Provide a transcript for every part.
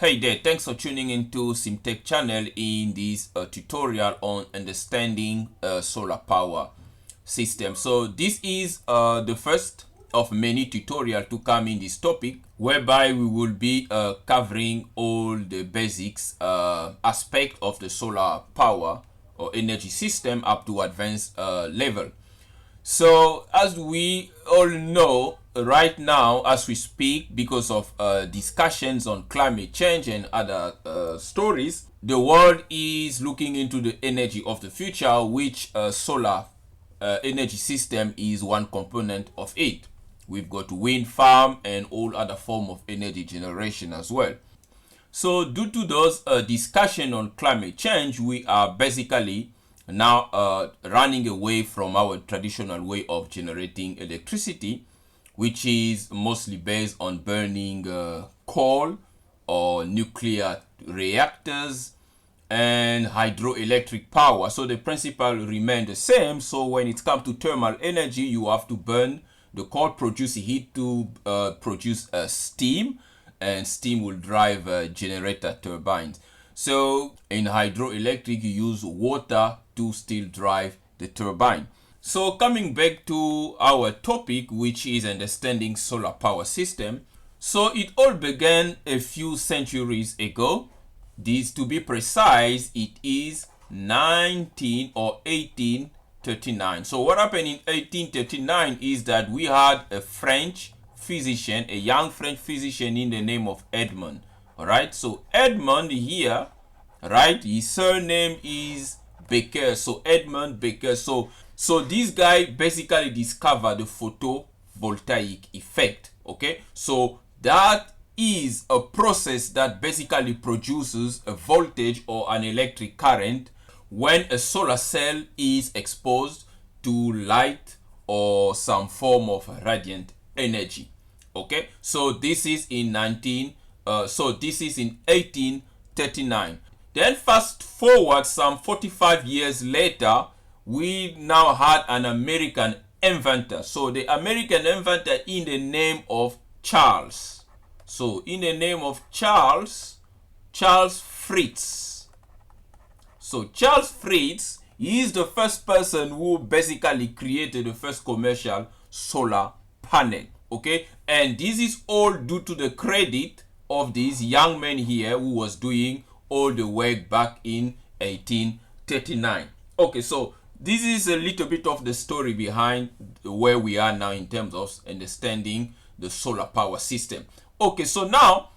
Hey there, thanks for tuning into CMTEQ channel in this tutorial on understanding solar power system. So this is the first of many tutorials to come in this topic, whereby we will be covering all the basics aspect of the solar power or energy system up to advanced level. So as we all know right now as we speak, because of discussions on climate change and other stories, the world is looking into the energy of the future, which solar energy system is one component of it. We've got wind farm and all other form of energy generation as well. So due to those discussion on climate change, we are basically now running away from our traditional way of generating electricity, which is mostly based on burning coal or nuclear reactors and hydroelectric power. So the principle remain the same. So when it comes to thermal energy, you have to burn the coal, produce heat to produce steam, and steam will drive generator turbines. So in hydroelectric, you use water to still drive the turbine. So coming back to our topic, which is understanding solar power system. So it all began a few centuries ago. This, to be precise, it is 1839. So what happened in 1839 is that we had a French physician, a young French physician in the name of Edmond. All right, so Edmond here, right, his surname is Becquer. So Edmond Becquer. So this guy basically discovered the photovoltaic effect. Okay, so that is a process that basically produces a voltage or an electric current when a solar cell is exposed to light or some form of radiant energy. Okay, so this is in 1839. Then fast forward some 45 years later, we now had an American inventor. So the American inventor in the name of Charles. So in the name of Charles Fritz. So Charles Fritz is the first person who basically created the first commercial solar panel. Okay, and this is all due to the credit of this young man here who was doing all the work back in 1839. Okay, so this is a little bit of the story behind where we are now in terms of understanding the solar power system. Okay, so now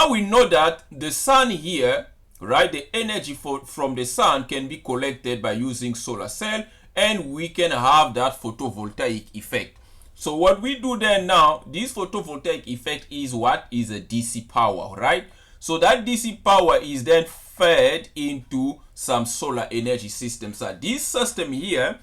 we know that the sun here, right, the energy from the sun can be collected by using solar cell, and we can have that photovoltaic effect. So what we do then now, this photovoltaic effect is what? Is a DC power, right? So that DC power is then fed into some solar energy system. So this system here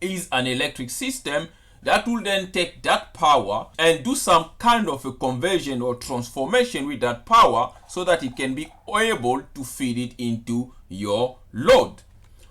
is an electric system that will then take that power and do some kind of a conversion or transformation with that power so that it can be able to feed it into your load.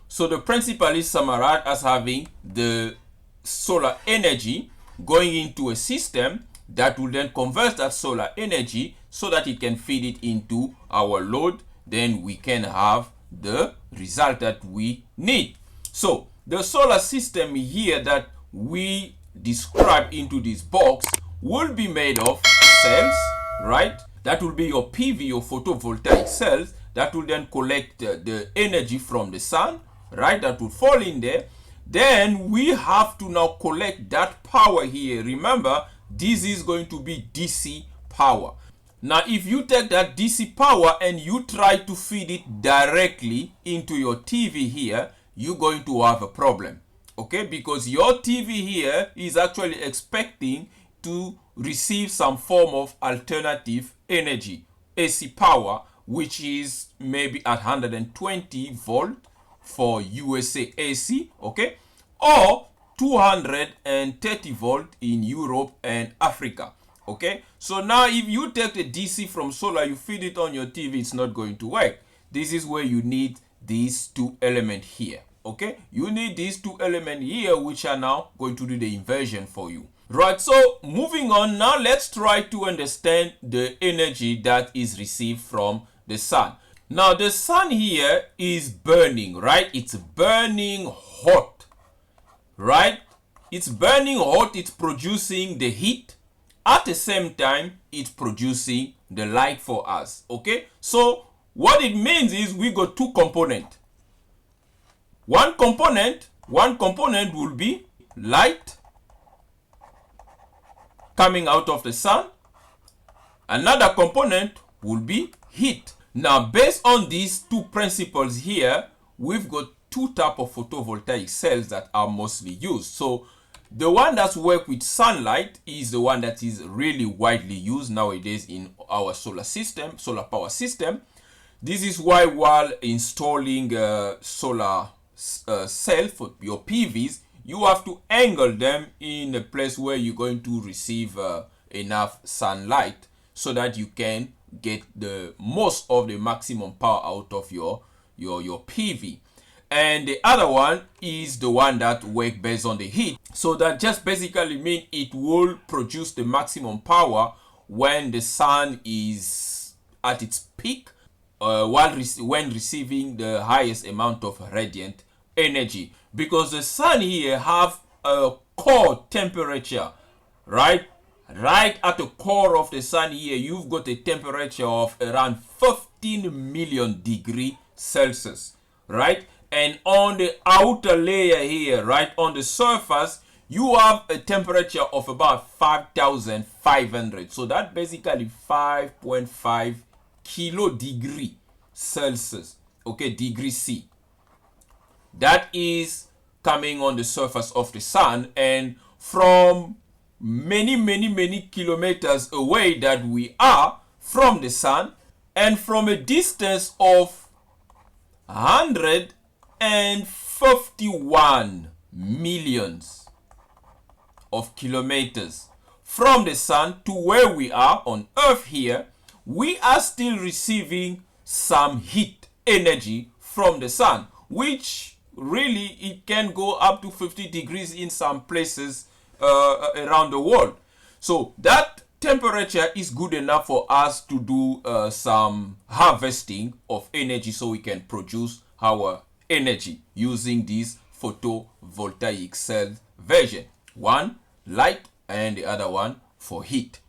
So the principle is summarized as having the solar energy going into a system that will then convert that solar energy so that it can feed it into our load. Then we can have the result that we need. So the solar system here that we describe into this box will be made of cells, right? That will be your PV, your photovoltaic cells that will then collect the energy from the sun, right? That will fall in there. Then we have to now collect that power here. Remember, this is going to be DC power. Now, if you take that DC power and you try to feed it directly into your TV here, you're going to have a problem. Okay, because your TV here is actually expecting to receive some form of alternative energy, AC power, which is maybe at 120 volt for USA AC, okay, or 230 volt in Europe and Africa. Okay, so now if you take the DC from solar, you feed it on your TV, it's not going to work. This is where you need these two elements here. Okay, you need these two elements here, which are now going to do the inversion for you, Right, so moving on now, let's try to understand the energy that is received from the sun. Now the sun here is burning, right? It's burning hot, right? It's burning hot, it's producing the heat. At the same time, it's producing the light for us, okay? So what it means is we got two components. One component will be light coming out of the sun. Another component will be heat. Now, based on these two principles here, we've got two types of photovoltaic cells that are mostly used. So the one that's work with sunlight is the one that is really widely used nowadays in our solar power system. This is why while installing solar cell for your PVs, you have to angle them in a place where you're going to receive enough sunlight so that you can get the most of the maximum power out of your PV. And the other one is the one that works based on the heat. So that just basically means it will produce the maximum power when the sun is at its peak, when receiving the highest amount of radiant energy. Because the sun here have a core temperature, right? Right at the core of the sun here, you've got a temperature of around 15 million degrees Celsius, right? And on the outer layer here, right on the surface, you have a temperature of about 5,500. So that basically 5.5 kilo degree Celsius, okay, degree C. That is coming on the surface of the sun, and from many kilometers away that we are from the sun, and from a distance of 151 millions of kilometers from the sun to where we are on Earth here, we are still receiving some heat energy from the sun, which really it can go up to 50 degrees in some places around the world. So that temperature is good enough for us to do some harvesting of energy, so we can produce our energy using this photovoltaic cell version. One light and the other one for heat.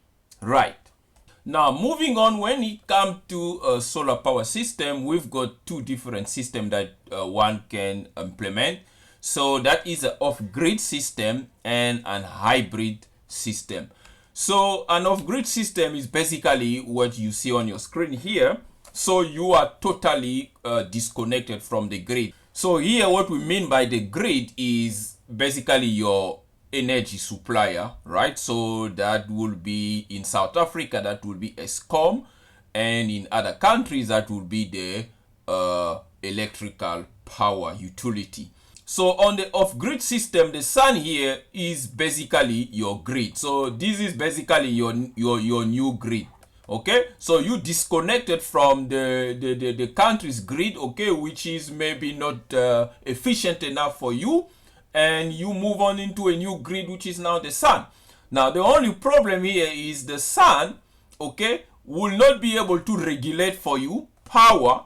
Right. Now moving on, when it comes to a solar power system, we've got two different systems that one can implement. So that is an off-grid system and an hybrid system. So an off-grid system is basically what you see on your screen here. So you are totally disconnected from the grid. So here what we mean by the grid is basically your energy supplier, right? So that will be in South Africa, that will be Eskom, and in other countries that will be the electrical power utility. So on the off-grid system, the sun here is basically your grid. So this is basically your new grid. Okay, so you disconnected from the country's grid, okay, which is maybe not efficient enough for you, and you move on into a new grid, which is now the sun. Now the only problem here is the sun, okay, will not be able to regulate for you power,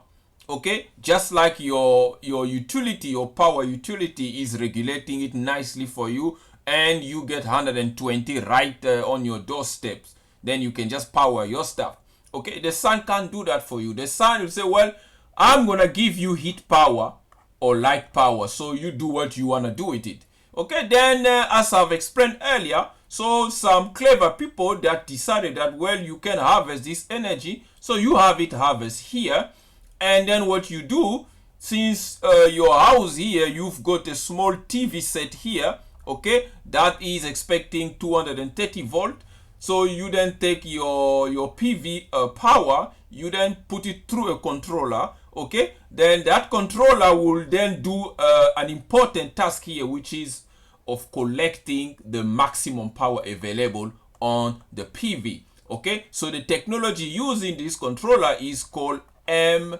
okay, just like your utility, your power utility is regulating it nicely for you, and you get 120 right on your doorsteps. Then you can just power your stuff. Okay, the sun can't do that for you. The sun will say, well, I'm gonna give you heat power or light power, so you do what you wanna do with it. Okay, then as I've explained earlier, so some clever people that decided that, well, you can harvest this energy, so you have it harvest here, and then what you do, since your house here, you've got a small TV set here, okay, that is expecting 230 volt. So you then take your PV power, you then put it through a controller, okay? Then that controller will then do an important task here, which is of collecting the maximum power available on the PV, okay? So the technology using this controller is called MPPT.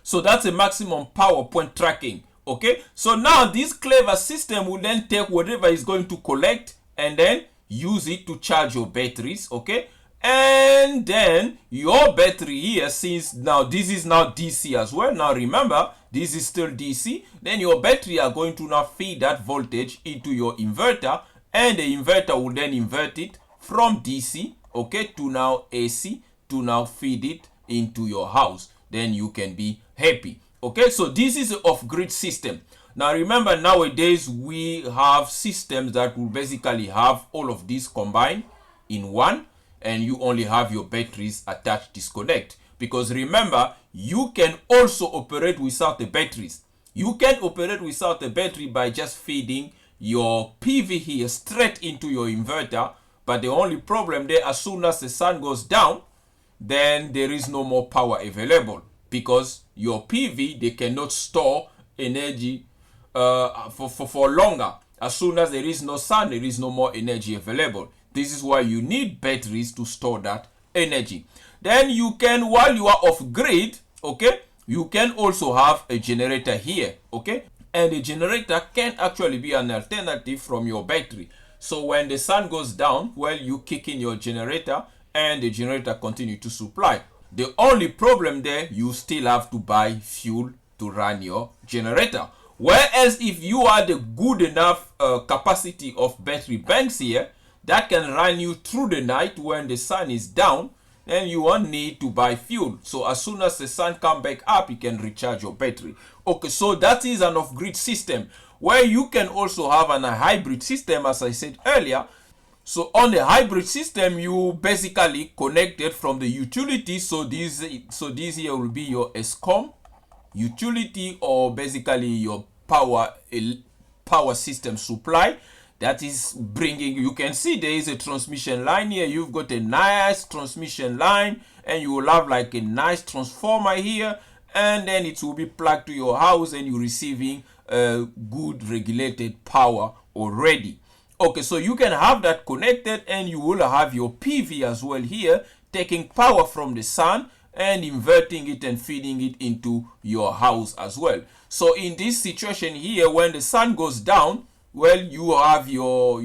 So that's a maximum power point tracking. Okay, so now this clever system will then take whatever is going to collect and then use it to charge your batteries. Okay, and then your battery here, since now this is now DC as well, now remember this is still DC, then your battery are going to now feed that voltage into your inverter, and the inverter will then invert it from DC, okay, to now AC, to now feed it into your house. Then you can be happy. Okay, so this is an off-grid system. Now remember, nowadays we have systems that will basically have all of these combined in one, and you only have your batteries attached disconnect. Because remember, you can also operate without the batteries. You can operate without the battery by just feeding your PV here straight into your inverter. But the only problem there, as soon as the sun goes down, then there is no more power available, because your PV, they cannot store energy for longer. As soon as there is no sun, there is no more energy available. This is why you need batteries to store that energy. Then you can, while you are off grid, okay, you can also have a generator here, okay, and the generator can actually be an alternative from your battery. So when the sun goes down, well, you kick in your generator and the generator continue to supply. The only problem there, you still have to buy fuel to run your generator. Whereas if you are the good enough capacity of battery banks here that can run you through the night when the sun is down, then you won't need to buy fuel. So as soon as the sun comes back up, you can recharge your battery. Okay, so that is an off-grid system, where you can also have a hybrid system, as I said earlier. So on the hybrid system, you basically connected from the utility. So this here will be your ESCOM utility, or basically your power system supply. That is bringing, you can see there is a transmission line here. You've got a nice transmission line, and you will have like a nice transformer here, and then it will be plugged to your house, and you're receiving good regulated power already. Okay, so you can have that connected, and you will have your PV as well here, taking power from the sun and inverting it and feeding it into your house as well. So in this situation here, when the sun goes down, well, you have your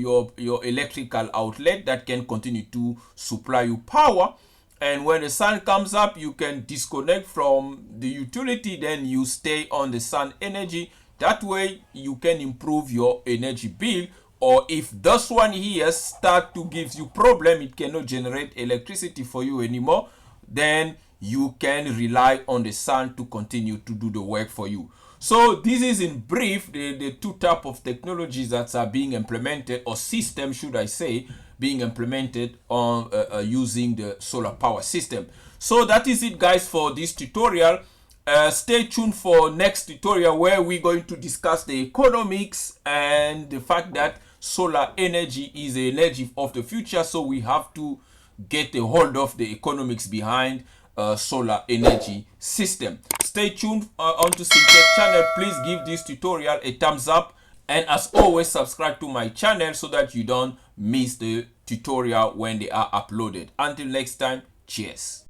electrical outlet that can continue to supply you power. And when the sun comes up, you can disconnect from the utility, then you stay on the sun energy. That way you can improve your energy bill. Or if this one here start to give you problem, it cannot generate electricity for you anymore, then you can rely on the sun to continue to do the work for you. So this is in brief the two type of technologies that are being implemented, or system should I say, being implemented on using the solar power system. So that is it, guys, for this tutorial. Stay tuned for next tutorial, where we're going to discuss the economics and the fact that solar energy is the energy of the future. So we have to get a hold of the economics behind solar energy system. Stay tuned onto CMTEQ channel. Please give this tutorial a thumbs up, and as always, subscribe to my channel so that you don't miss the tutorial when they are uploaded. Until next time, cheers.